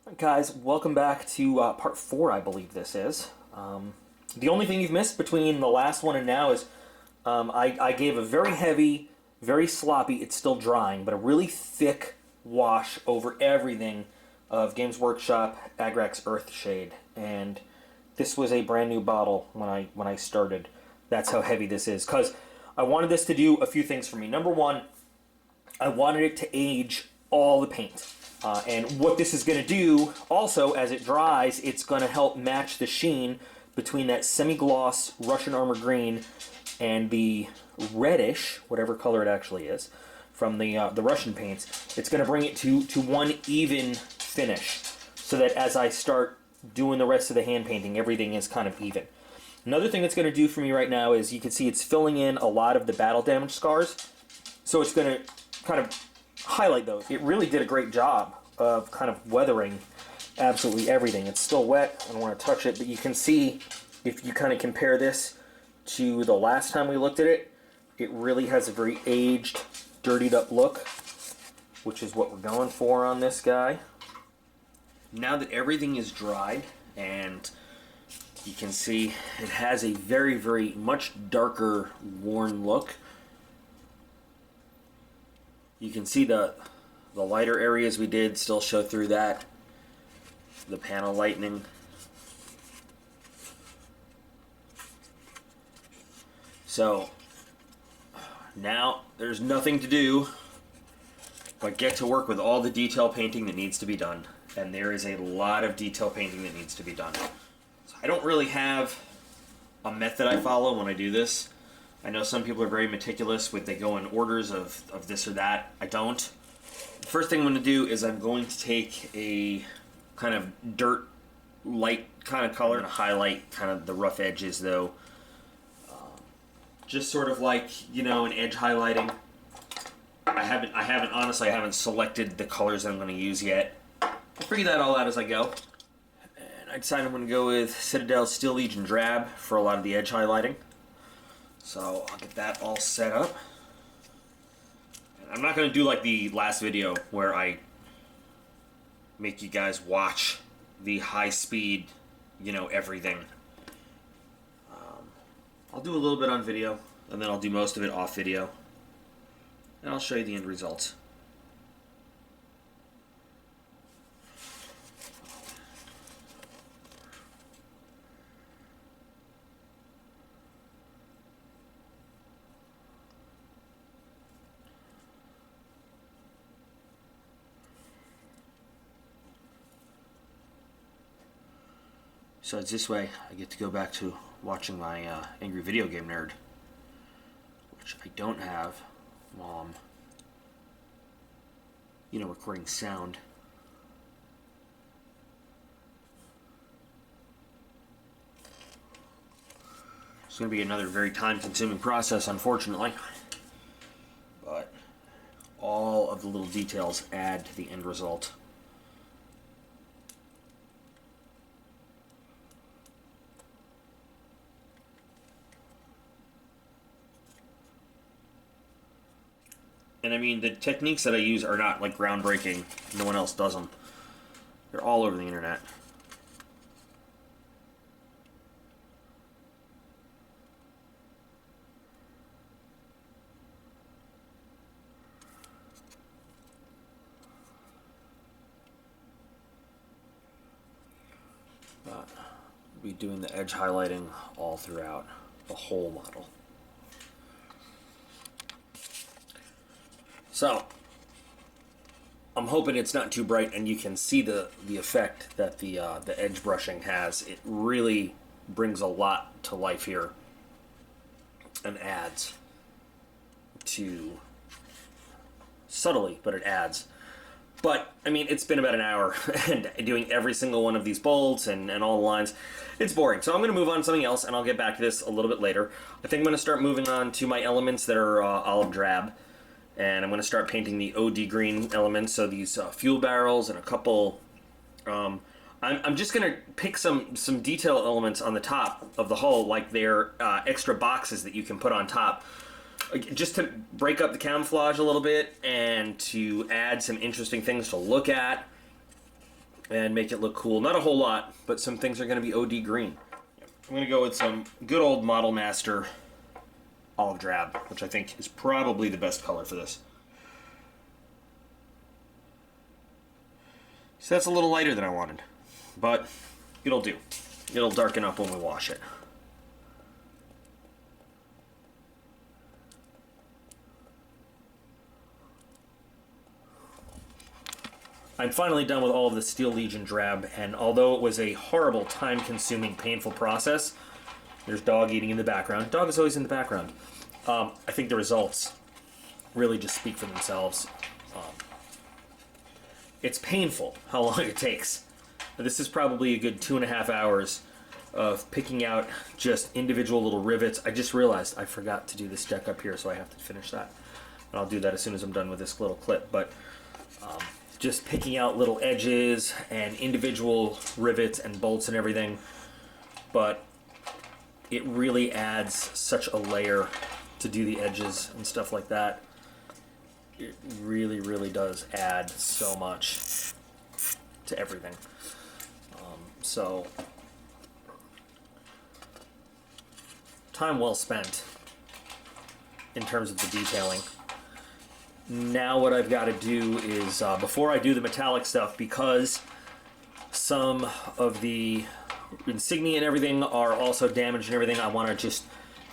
Alright guys, welcome back to part 4, I believe this is. The only thing you've missed between the last one and now is I gave a very heavy, very sloppy, it's still drying, but a really thick wash over everything of Games Workshop Agrax Earthshade. And this was a brand new bottle when I started. That's how heavy this is. Because I wanted this to do a few things for me. Number one, I wanted it to age all the paint. And what this is going to do, also, as it dries, it's going to help match the sheen between that semi-gloss Russian Armor Green and the reddish, whatever color it actually is, from the Russian paints. It's going to bring it to one even finish, so that as I start doing the rest of the hand painting, everything is kind of even. Another thing it's going to do for me right now is you can see it's filling in a lot of the battle damage scars, so it's going to kind of highlight those. It really did a great job of kind of weathering absolutely everything. It's still wet, I don't want to touch it, but you can see if you kind of compare this to the last time we looked at it, it really has a very aged, dirtied up look, which is what we're going for on this guy. Now that everything is dried, and you can see it has a very, very much darker, worn look. You can see the lighter areas we did still show through that. The panel lightening. So now there's nothing to do but get to work with all the detail painting that needs to be done. And there is a lot of detail painting that needs to be done. So I don't really have a method I follow when I do this. I know some people are very meticulous with they go in orders of this or that. I don't. The first thing I'm going to do is I'm going to take a kind of dirt light kind of color and highlight kind of the rough edges though. Just sort of like, you know, an edge highlighting. I haven't selected the colors that I'm going to use yet. I'll figure that all out as I go. And I decided I'm going to go with Citadel Steel Legion Drab for a lot of the edge highlighting. So I'll get that all set up. I'm not going to do like the last video where I make you guys watch the high speed, you know, everything. I'll do a little bit on video, and then I'll do most of it off video. And I'll show you the end results. So it's this way I get to go back to watching my Angry Video Game Nerd, which I don't have while I'm, you know, recording sound. It's going to be another very time-consuming process, unfortunately. But all of the little details add to the end result. And I mean, the techniques that I use are not like groundbreaking. No one else does them. They're all over the internet. But we'll be doing the edge highlighting all throughout the whole model. So, I'm hoping it's not too bright and you can see the effect that the edge brushing has. It really brings a lot to life here and adds to, subtly, but it adds. But, I mean, it's been about an hour and doing every single one of these bolts and all the lines. It's boring. So I'm going to move on to something else and I'll get back to this a little bit later. I think I'm going to start moving on to my elements that are olive drab. And I'm going to start painting the OD green elements, so these fuel barrels and a couple... I'm just going to pick some detail elements on the top of the hull, like they're extra boxes that you can put on top, just to break up the camouflage a little bit and to add some interesting things to look at. and make it look cool. Not a whole lot, but some things are going to be OD green. I'm going to go with some good old Model Master olive drab, which I think is probably the best color for this. So that's a little lighter than I wanted, but it'll do. It'll darken up when we wash it. I'm finally done with all of the Steel Legion drab, and although it was a horrible, time-consuming, painful process, there's dog eating in the background. Dog is always in the background. I think the results really just speak for themselves. It's painful how long it takes. This is probably a good 2.5 hours of picking out just individual little rivets. I just realized I forgot to do this deck up here, so I have to finish that. And I'll do that as soon as I'm done with this little clip. But just picking out little edges and individual rivets and bolts and everything. But it really adds such a layer to do the edges and stuff like that. It really, really does add so much to everything. So, time well spent in terms of the detailing. Now what I've got to do is, before I do the metallic stuff, because some of the insignia and everything are also damaged and everything, I want to just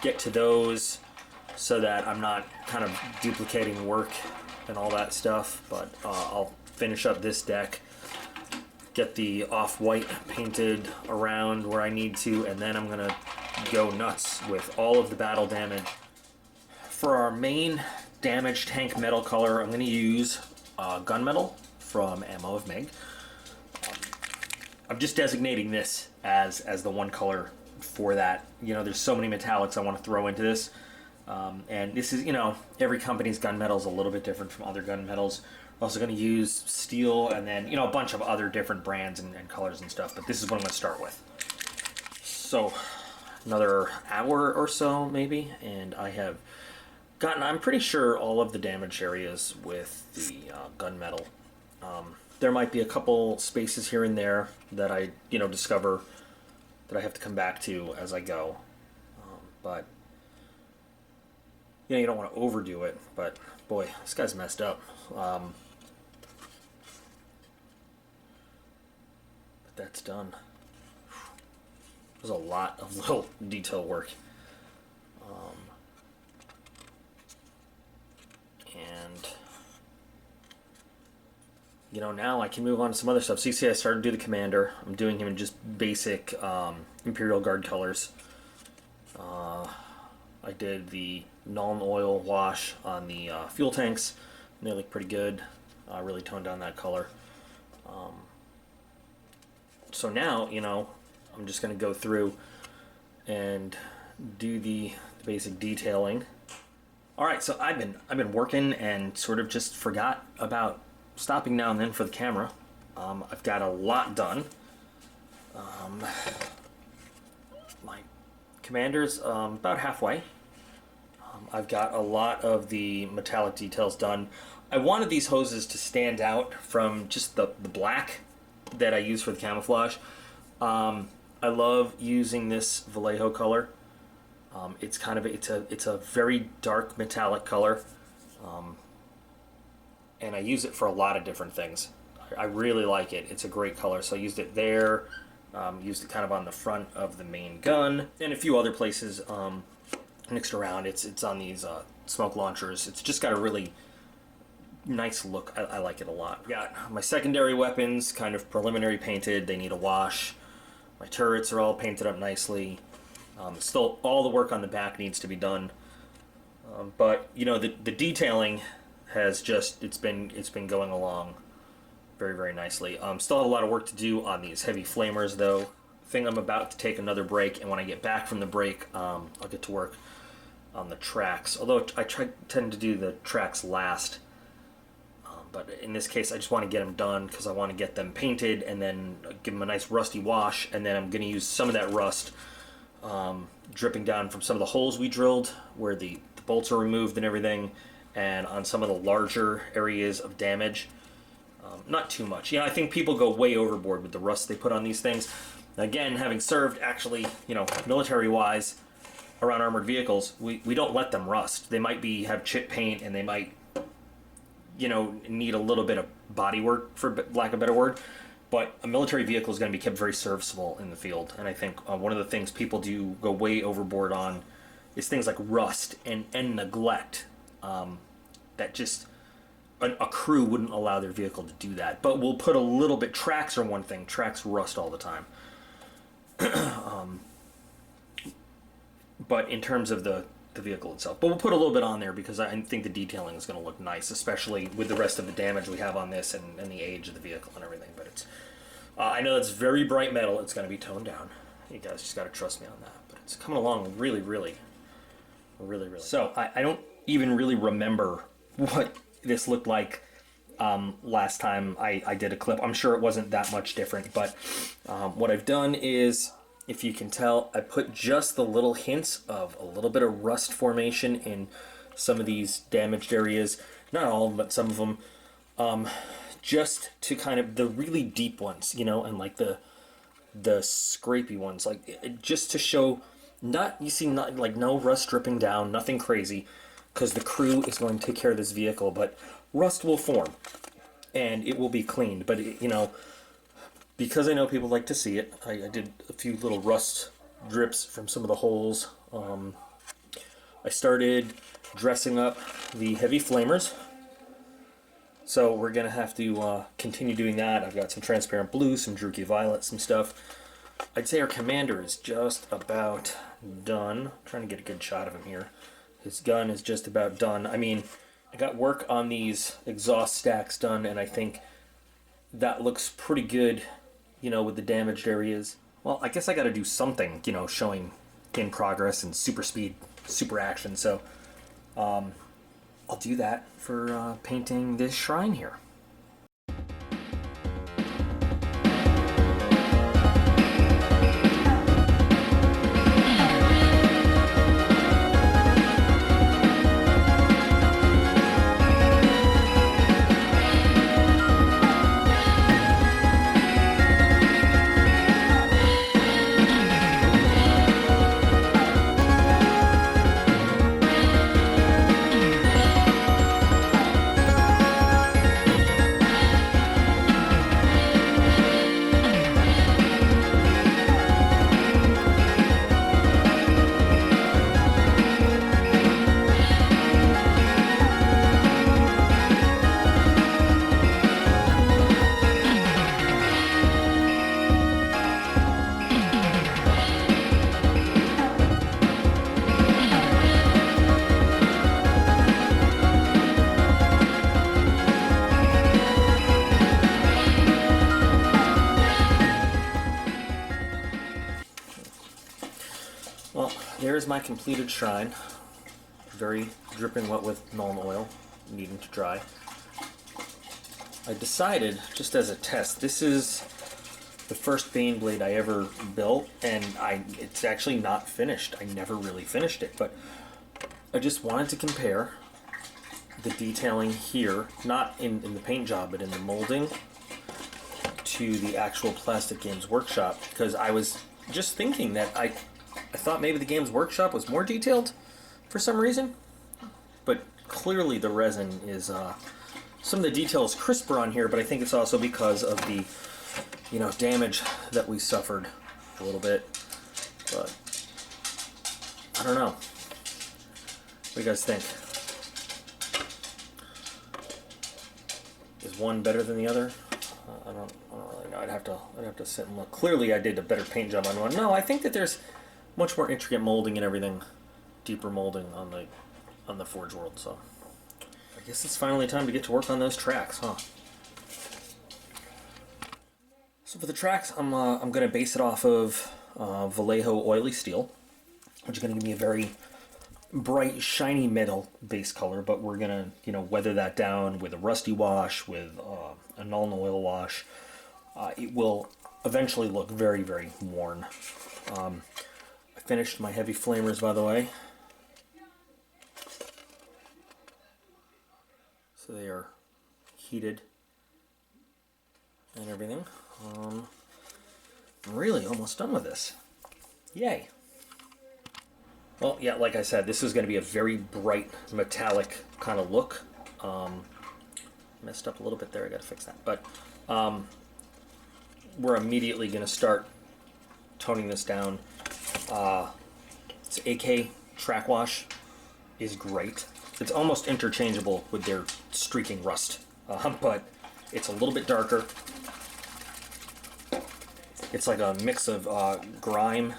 get to those so that I'm not kind of duplicating work and all that stuff. But I'll finish up this deck, get the off-white painted around where I need to, and then I'm going to go nuts with all of the battle damage. For our main damage tank metal color, I'm going to use gunmetal from Ammo of Meg. I'm just designating this as the one color for that. You know, there's so many metallics I want to throw into this. And this is, you know, every company's gunmetal is a little bit different from other gunmetals. We're also going to use steel and then, you know, a bunch of other different brands and colors and stuff. But this is what I'm going to start with. So, another hour or so, maybe, and I have gotten, I'm pretty sure, all of the damage areas with the gunmetal. There might be a couple spaces here and there that I, you know, discover that I have to come back to as I go. But, you know, you don't want to overdo it, but boy, this guy's messed up. But that's done. There's a lot of little detail work. And, you know, now I can move on to some other stuff. So you see I started to do the commander. I'm doing him in just basic Imperial Guard colors. I did the Nuln Oil wash on the fuel tanks. And they look pretty good. I really toned down that color. So now, you know, I'm just going to go through and do the basic detailing. All right, so I've been working and sort of just forgot about stopping now and then for the camera. I've got a lot done. My commander's about halfway. I've got a lot of the metallic details done. I wanted these hoses to stand out from just the black that I use for the camouflage. I love using this Vallejo color. It's kind of it's a very dark metallic color, and I use it for a lot of different things. I really like it. It's a great color. So I used it there, used it kind of on the front of the main gun, and a few other places mixed around. It's on these smoke launchers. It's just got a really nice look. I like it a lot. Got my secondary weapons kind of preliminary painted. They need a wash. My turrets are all painted up nicely. Still, all the work on the back needs to be done. But you know, the detailing has just it's been going along very, very nicely. Still have a lot of work to do on these heavy flamers though. I think I'm about to take another break, and when I get back from the break, I'll get to work on the tracks. Although I tend to do the tracks last. But in this case, I just want to get them done because I want to get them painted and then give them a nice rusty wash. And then I'm going to use some of that rust dripping down from some of the holes we drilled where the bolts are removed and everything, and on some of the larger areas of damage. Not too much. Yeah, I think people go way overboard with the rust they put on these things. Again, having served actually, you know, military-wise around armored vehicles, we don't let them rust. They might have chip paint and they might, you know, need a little bit of body work, for lack of a better word. But a military vehicle is going to be kept very serviceable in the field. And I think one of the things people do go way overboard on is things like rust and neglect. That just a crew wouldn't allow their vehicle to do that. But we'll put a little bit. Tracks are one thing. Tracks rust all the time. But in terms of the vehicle itself, but we'll put a little bit on there because I think the detailing is going to look nice, especially with the rest of the damage we have on this and the age of the vehicle and everything. But it's I know it's very bright metal. It's going to be toned down. You guys just got to trust me on that. But it's coming along really, really. So I don't even really remember what this looked like last time I did a clip. I'm sure it wasn't that much different, but what I've done is, if you can tell, I put just the little hints of a little bit of rust formation in some of these damaged areas. Not all of them, but some of them. Just to kind of, the really deep ones, you know, and like the scrapey ones, like just to show, not no rust dripping down, nothing crazy, because the crew is going to take care of this vehicle, but rust will form and it will be cleaned. But you know, because I know people like to see it, I did a few little rust drips from some of the holes. I started dressing up the heavy flamers, so we're gonna have to continue doing that. I've got some transparent blue, some Druchii violet, some stuff. I'd say our commander is just about done. I'm trying to get a good shot of him here. His gun is just about done. I mean, I got work on these exhaust stacks done, and I think that looks pretty good, you know, with the damaged areas. Well, I guess I got to do something, you know, showing in progress and super speed, super action. So I'll do that for painting this shrine here. Well, there's my completed shrine. Very dripping wet with Nuln Oil, needing to dry. I decided, just as a test, this is the first Baneblade I ever built, and it's actually not finished. I never really finished it, but I just wanted to compare the detailing here, not in the paint job, but in the molding, to the actual Plastic Games Workshop, because I was just thinking that I thought maybe the Games Workshop was more detailed for some reason, but clearly the resin is, some of the details crisper on here, but I think it's also because of the, you know, damage that we suffered a little bit, but I don't know. What do you guys think? Is one better than the other? I don't really know. I'd have to sit and look. Clearly I did a better paint job on one. No, I think that there's much more intricate molding and everything, deeper molding on the Forge World. So I guess it's finally time to get to work on those tracks, huh? So for the tracks, I'm going to base it off of Vallejo Oily Steel, which is going to give me a very bright, shiny metal base color, but we're going to, you know, weather that down with a rusty wash, with a Nuln Oil wash. It will eventually look very, very worn. I finished my heavy flamers, by the way. So they are heated and everything. I'm really almost done with this. Yay. Well, yeah, like I said, this is going to be a very bright metallic kind of look. Messed up a little bit there, I got to fix that. But we're immediately going to start toning this down. This AK track wash is great. It's almost interchangeable with their streaking rust, but it's a little bit darker. It's like a mix of grime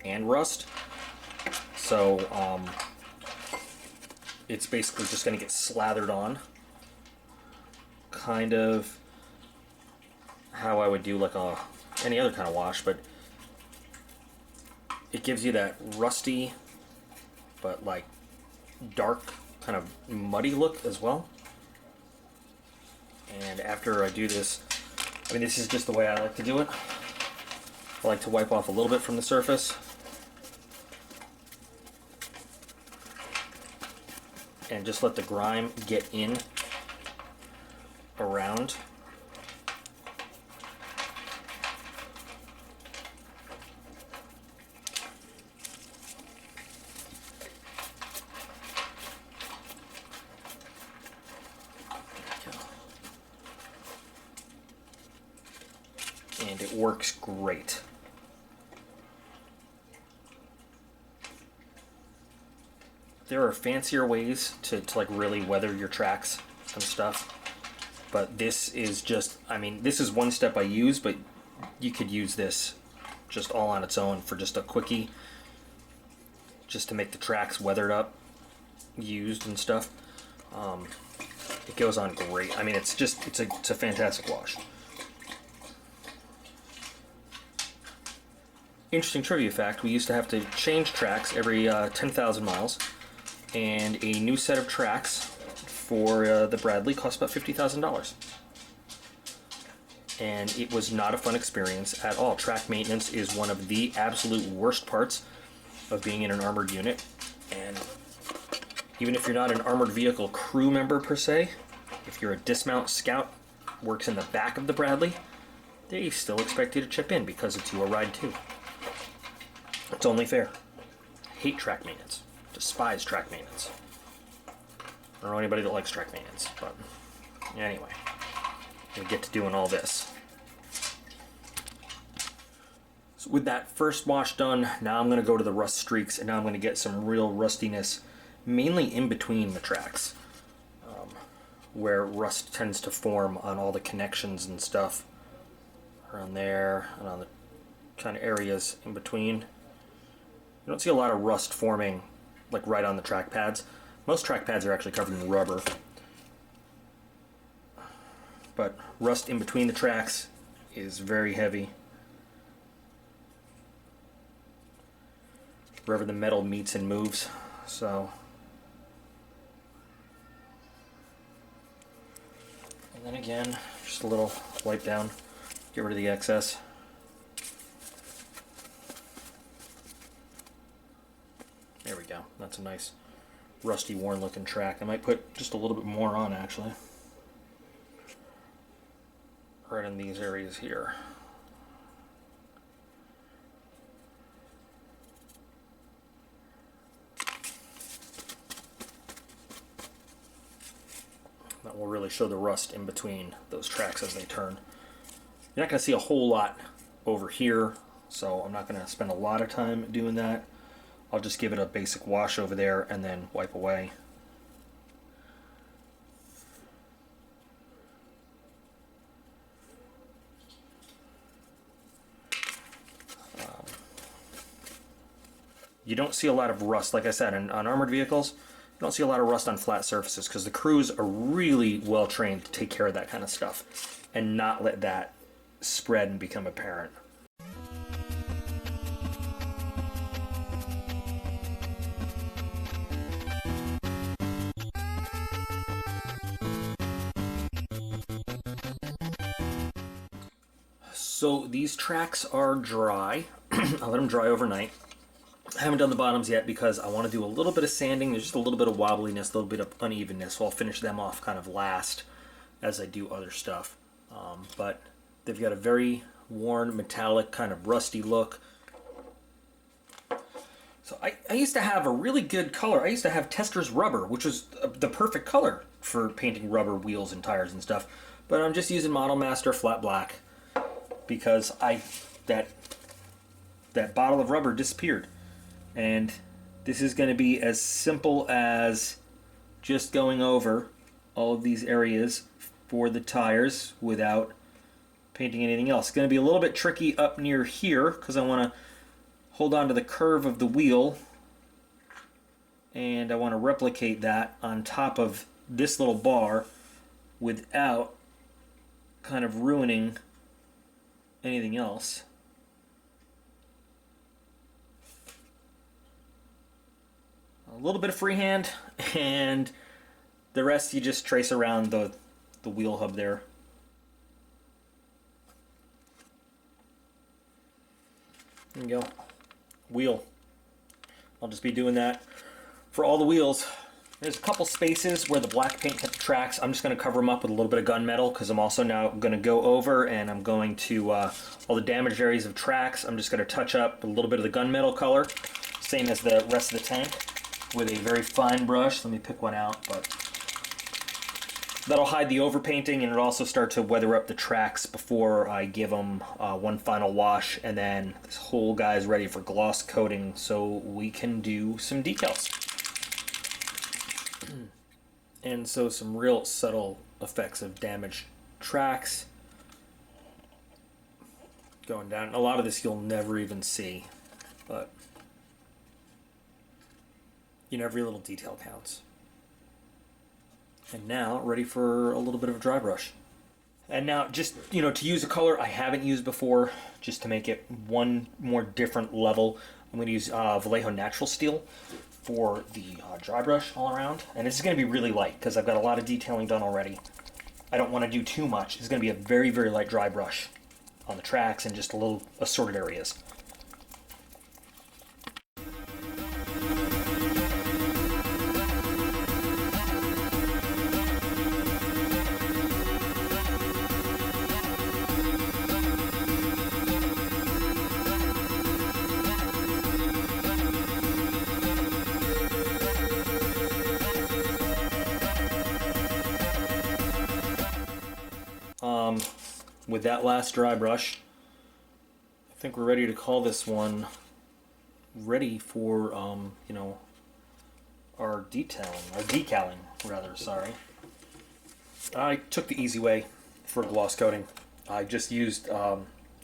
and rust. So it's basically just going to get slathered on. Kind of how I would do like any other kind of wash, but it gives you that rusty but like dark kind of muddy look as well. And after I do this, I mean, this is just the way I like to do it. I like to wipe off a little bit from the surface and just let the grime get in around. And it works great. There are fancier ways to like really weather your tracks and stuff, but this is just, I mean, this is one step I use, but you could use this just all on its own for just a quickie, just to make the tracks weathered up, used and stuff. It goes on great. I mean, it's a fantastic wash. Interesting trivia fact, we used to have to change tracks every 10,000 miles, and a new set of tracks for the Bradley cost about $50,000. And it was not a fun experience at all. Track maintenance is one of the absolute worst parts of being in an armored unit, and even if you're not an armored vehicle crew member per se, if you're a dismount scout, works in the back of the Bradley, they still expect you to chip in because it's your ride too. It's only fair. Hate track maintenance. Despise track maintenance. I don't know anybody that likes track maintenance, but anyway, we get to doing all this. So with that first wash done, now I'm going to go to the rust streaks, and now I'm going to get some real rustiness, mainly in between the tracks, where rust tends to form on all the connections and stuff around there and on the kind of areas in between. You don't see a lot of rust forming like right on the track pads. Most track pads are actually covered in rubber. But rust in between the tracks is very heavy. Wherever the metal meets and moves. So, and then again, just a little wipe down, get rid of the excess. There we go. That's a nice rusty, worn looking track. I might put just a little bit more on actually. Right in these areas here. That will really show the rust in between those tracks as they turn. You're not going to see a whole lot over here, so I'm not going to spend a lot of time doing that. I'll just give it a basic wash over there and then wipe away. You don't see a lot of rust, like I said, on armored vehicles, you don't see a lot of rust on flat surfaces because the crews are really well trained to take care of that kind of stuff and not let that spread and become apparent. So these tracks are dry. I'll let them dry overnight. I haven't done the bottoms yet because I want to do a little bit of sanding. There's just a little bit of wobbliness, a little bit of unevenness, so I'll finish them off kind of last as I do other stuff. But They've got a very worn, metallic, kind of rusty look. So I used to have a really good color. I used to have Tester's Rubber, which was the perfect color for painting rubber wheels and tires and stuff. But I'm just using Model Master Flat Black because that bottle of rubber disappeared. And this is going to be as simple as just going over all of these areas for the tires without painting anything else. It's going to be a little bit tricky up near here because I want to hold on to the curve of the wheel, and I want to replicate that on top of this little bar without kind of ruining anything else. A little bit of freehand, and the rest you just trace around the wheel hub there. There you go. Wheel. I'll just be doing that for all the wheels. There's a couple spaces where the black paint hit the tracks. I'm just going to cover them up with a little bit of gunmetal because I'm also now going to go over and I'm going to all the damaged areas of tracks. I'm just going to touch up with a little bit of the gunmetal color, same as the rest of the tank, with a very fine brush. Let me pick one out, but that'll hide the overpainting, and it'll also start to weather up the tracks before I give them one final wash, and then this whole guy's ready for gloss coating so we can do some decals. And so some real subtle effects of damaged tracks going down. A lot of this you'll never even see, but you know, every little detail counts. And now, ready for a little bit of a dry brush. And now, just, you know, to use a color I haven't used before, just to make it one more different level, I'm going to use Vallejo Natural Steel for the dry brush all around. And this is going to be really light, because I've got a lot of detailing done already. I don't want to do too much. It's going to be a very, very light dry brush on the tracks and just a little assorted areas. With that last dry brush, I think we're ready to call this one ready for, you know, our decaling, rather, sorry. I took the easy way for gloss coating. I just used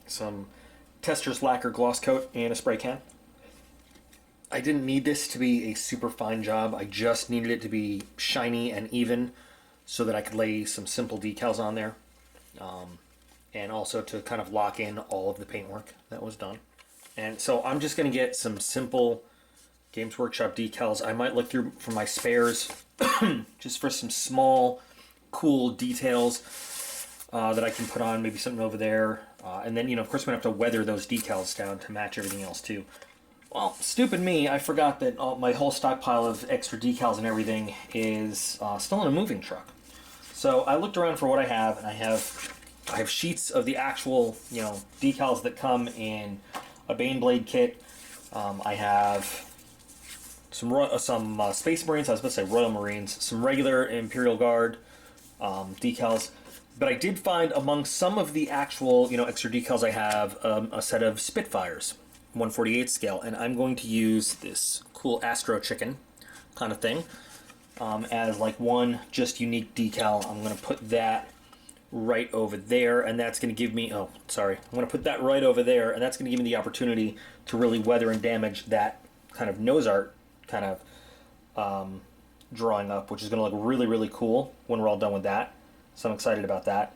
some Tester's Lacquer gloss coat in a spray can. I didn't need this to be a super fine job. I just needed it to be shiny and even so that I could lay some simple decals on there. And also to kind of lock in all of the paintwork that was done. And so I'm just going to get some simple Games Workshop decals. I might look through for my spares just for some small, cool details that I can put on, maybe something over there. And then, you know, of course, I'm going to have to weather those decals down to match everything else too. Well, stupid me, I forgot that my whole stockpile of extra decals and everything is still in a moving truck. So I looked around for what I have, and I have sheets of the actual, you know, decals that come in a Baneblade kit. I have some Space Marines, I was about to say Royal Marines, some regular Imperial Guard decals. But I did find among some of the actual, you know, extra decals I have a set of Spitfires, 1/48 scale, and I'm going to use this cool Astro Chicken kind of thing as like one just unique decal. I'm going to put that right over there, and that's going to give me, I'm going to put that right over there, and that's going to give me the opportunity to really weather and damage that kind of nose art kind of drawing up, which is going to look really, really cool when we're all done with that. So I'm excited about that.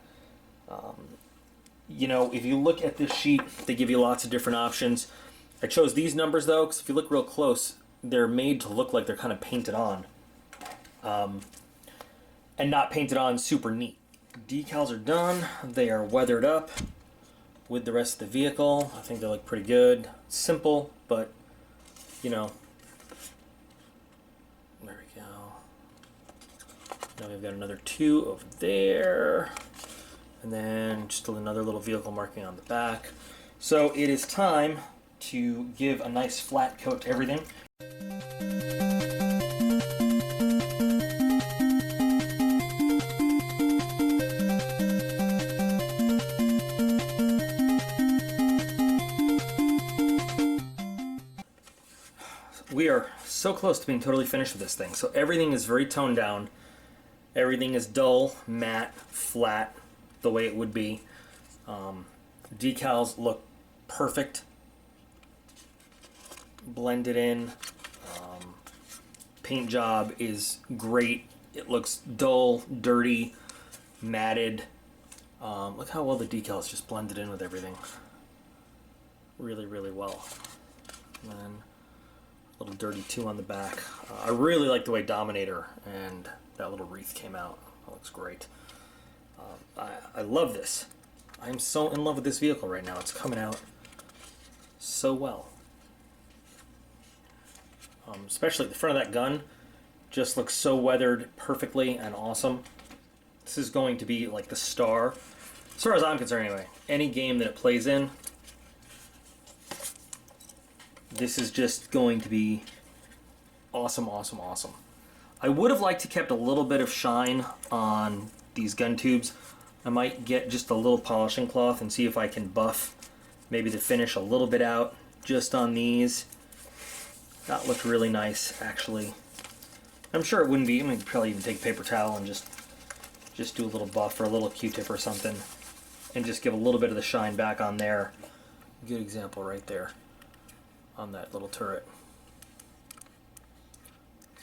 You know, if you look at this sheet, they give you lots of different options. I chose these numbers though, because if you look real close, they're made to look like they're kind of painted on. And not painted on super neat. Decals are done. They are weathered up with the rest of the vehicle. I think they look pretty good. Simple, but, you know. There we go. Now we've got another two over there. And then just another little vehicle marking on the back. So it is time to give a nice flat coat to everything. We are so close to being totally finished with this thing. So everything is very toned down. Everything is dull, matte, flat, the way it would be. Decals look perfect. Blended in. Paint job is great. It looks dull, dirty, matted. Look how well the decals just blended in with everything. Really, really well. And then a little dirty too on the back. I really like the way Dominator and that little wreath came out. That looks great. I love this. I'm so in love with this vehicle right now. It's coming out so well. Especially the front of that gun just looks so weathered perfectly and awesome. This is going to be like the star, as far as I'm concerned anyway. Any game that it plays in, this is just going to be awesome, awesome, awesome. I would have liked to kept a little bit of shine on these gun tubes. I might get just a little polishing cloth and see if I can buff maybe the finish a little bit out just on these. That looked really nice, actually. I'm sure it wouldn't be. I mean, probably even take a paper towel and just do a little buff or a little Q-tip or something and just give a little bit of the shine back on there. Good example right there on that little turret.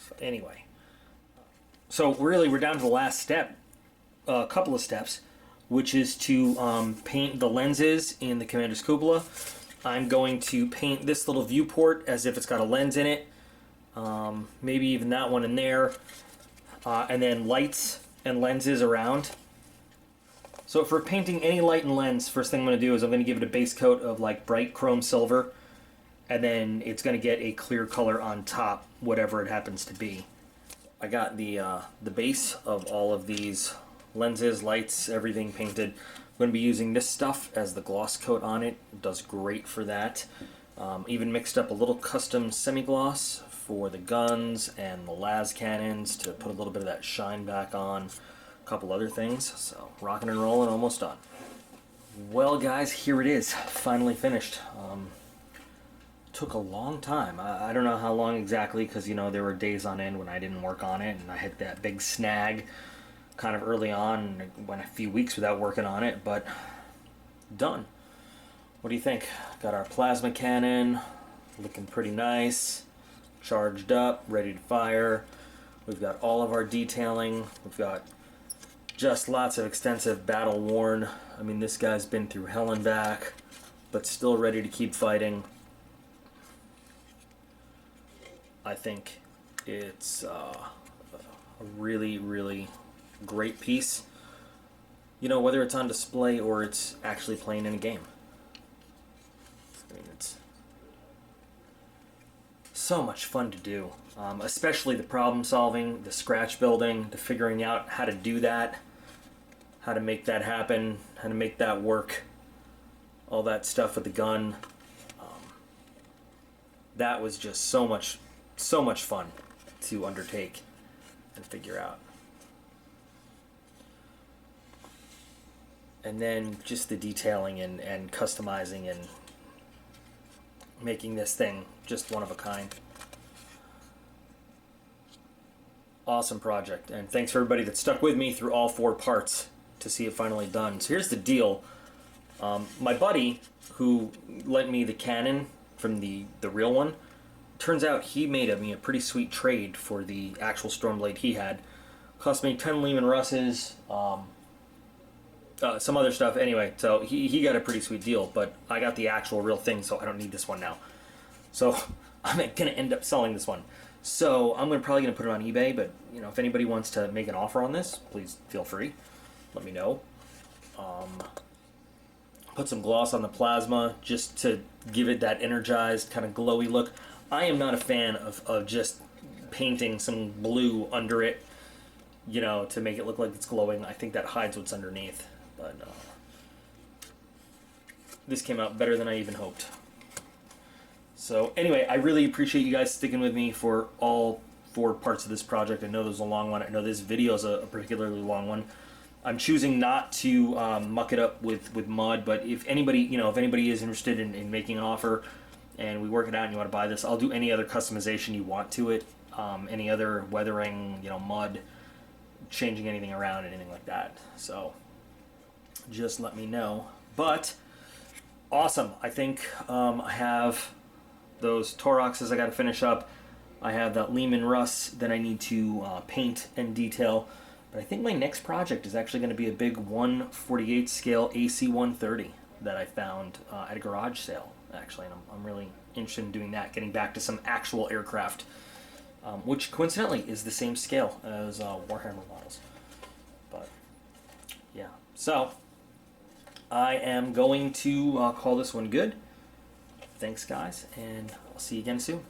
So anyway, so really we're down to the last step, a couple of steps, which is to paint the lenses in the Commander's Cupola. I'm going to paint this little viewport as if it's got a lens in it, maybe even that one in there, and then lights and lenses around. So for painting any light and lens, first thing I'm going to do is I'm going to give it a base coat of like bright chrome silver, and then it's going to get a clear color on top, whatever it happens to be. I got the base of all of these lenses, lights, everything painted. I'm going to be using this stuff as the gloss coat on it. It does great for that. Even mixed up a little custom semi-gloss for the guns and the las cannons to put a little bit of that shine back on. A couple other things. So rocking and rolling, almost done. Well guys, here it is, finally finished. Took a long time. I don't know how long exactly, because you know there were days on end when I didn't work on it and I hit that big snag kind of early on and went a few weeks without working on it, but done. What do you think? Got our plasma cannon looking pretty nice, charged up, ready to fire. We've got all of our detailing. We've got just lots of extensive battle worn. I mean, this guy's been through hell and back, but still ready to keep fighting. I think it's a really, really great piece. You know, whether it's on display or it's actually playing in a game. I mean, it's so much fun to do. Especially the problem solving, the scratch building, the figuring out how to do that, how to make that happen, how to make that work, all that stuff with the gun. That was just so much fun to undertake and figure out. And then just the detailing and customizing and making this thing just one of a kind. Awesome project, and thanks for everybody that stuck with me through all 4 parts to see it finally done. So here's the deal. My buddy who lent me the cannon from the real one, turns out he made me a pretty sweet trade for the actual Stormblade he had. Cost me 10 Lehman Russes, some other stuff. Anyway, so he got a pretty sweet deal, but I got the actual real thing, so I don't need this one now. So I'm going to end up selling this one. So I'm probably going to put it on eBay, but you know, if anybody wants to make an offer on this, please feel free. Let me know. Put some gloss on the plasma just to give it that energized, kind of glowy look. I am not a fan of just painting some blue under it, you know, to make it look like it's glowing. I think that hides what's underneath. but this came out better than I even hoped. So anyway, I really appreciate you guys sticking with me for all 4 parts of this project. I know there's a long one. I know this video is a particularly long one. I'm choosing not to muck it up with mud, but if anybody, if anybody is interested in making an offer and we work it out and you want to buy this, I'll do any other customization you want to it, any other weathering, mud, changing anything around, anything like that. So just let me know. But awesome. I think I have those Toroxes I got to finish up. I have that Lehman Russ that I need to paint and detail. But I think my next project is actually going to be a big 1/48 scale AC 130 that I found at a garage sale, actually. And I'm really interested in doing that, getting back to some actual aircraft, which coincidentally is the same scale as Warhammer models. But yeah, so I am going to call this one good. Thanks, guys, and I'll see you again soon.